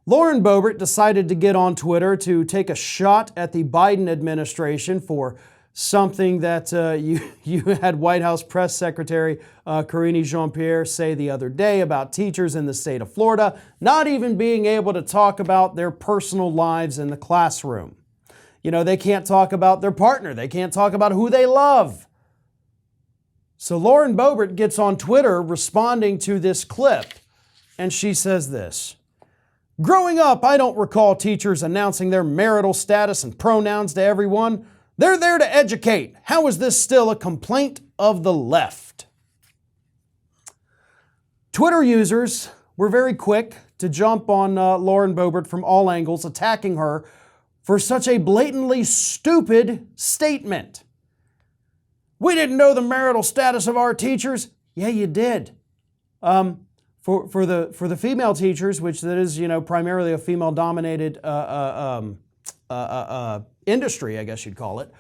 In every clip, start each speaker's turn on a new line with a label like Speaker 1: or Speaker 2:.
Speaker 1: Lauren Boebert decided to get on Twitter to take a shot at the Biden administration for something that you had White House Press Secretary Karine Jean-Pierre say the other day about teachers in the state of Florida not even being able to talk about their personal lives in the classroom. You know, they can't talk about their partner. They can't talk about who they love. So Lauren Boebert gets on Twitter responding to this clip, and she says this: "Growing up, I don't recall teachers announcing their marital status and pronouns to everyone. They're there to educate. How is this still a complaint of the left?" Twitter users were very quick to jump on Lauren Boebert from all angles, attacking her for such a blatantly stupid statement. "We didn't know the marital status of our teachers." Yeah, you did. For the female teachers, which that is, primarily a female-dominated industry, I guess you'd call it,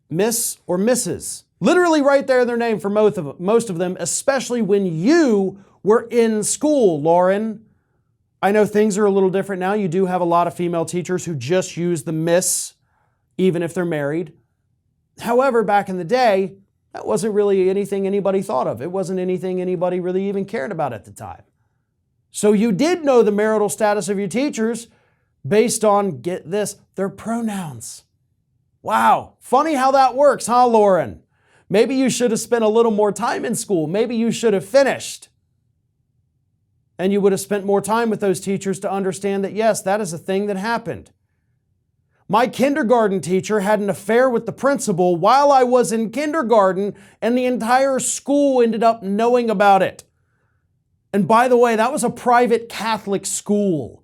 Speaker 1: Miss or Mrs. Literally right there in their name for most of them, especially when you were in school, Lauren. I know things are a little different now. You do have a lot of female teachers who just use the Miss, even if they're married. However, back in the day, that wasn't really anything anybody thought of. It wasn't anything anybody really even cared about at the time. So you did know the marital status of your teachers based on, get this, their pronouns. Wow, funny how that works, huh, Lauren? Maybe you should have spent a little more time in school. Maybe you should have finished. And you would have spent more time with those teachers to understand that, yes, that is a thing that happened. My kindergarten teacher had an affair with the principal while I was in kindergarten, and the entire school ended up knowing about it. And by the way, that was a private Catholic school.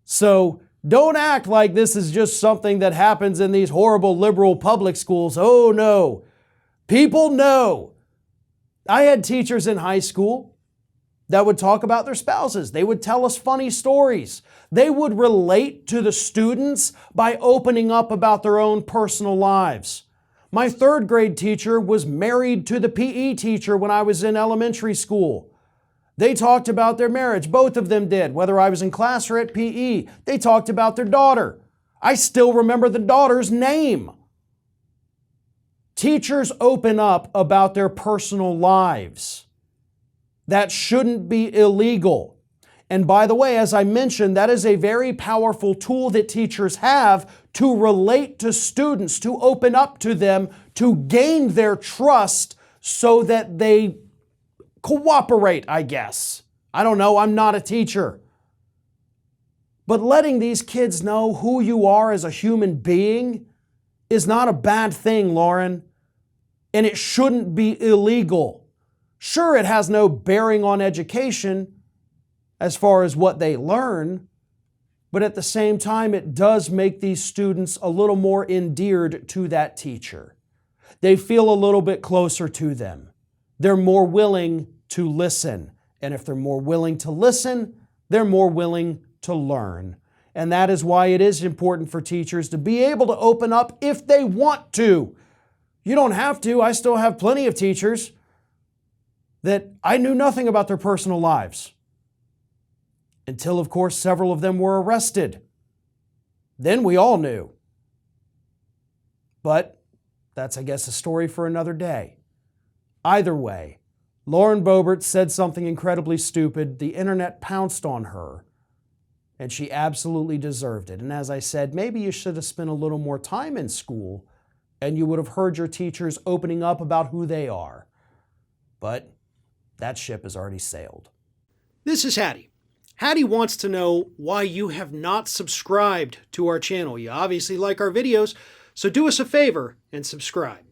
Speaker 1: So don't act like this is just something that happens in these horrible liberal public schools. Oh no. People know. I had teachers in high school that would talk about their spouses. They would tell us funny stories. They would relate to the students by opening up about their own personal lives. My third grade teacher was married to the PE teacher when I was in elementary school. They talked about their marriage. Both of them did, whether I was in class or at PE. They talked about their daughter. I still remember the daughter's name. Teachers open up about their personal lives. That shouldn't be illegal. And by the way, as I mentioned, that is a very powerful tool that teachers have to relate to students, to open up to them, to gain their trust so that they cooperate, I guess. I don't know, I'm not a teacher. But letting these kids know who you are as a human being is not a bad thing, Lauren. And it shouldn't be illegal. Sure, it has no bearing on education as far as what they learn, but at the same time, it does make these students a little more endeared to that teacher. They feel a little bit closer to them. They're more willing to listen. And if they're more willing to listen, they're more willing to learn. And that is why it is important for teachers to be able to open up if they want to. You don't have to. I still have plenty of teachers that I knew nothing about their personal lives. Until, of course, several of them were arrested. Then we all knew. But that's, I guess, a story for another day. Either way, Lauren Boebert said something incredibly stupid. The internet pounced on her, and she absolutely deserved it. And as I said, maybe you should have spent a little more time in school, and you would have heard your teachers opening up about who they are. But that ship has already sailed. This is Hattie. Hattie wants to know why you have not subscribed to our channel. You obviously like our videos, so do us a favor and subscribe.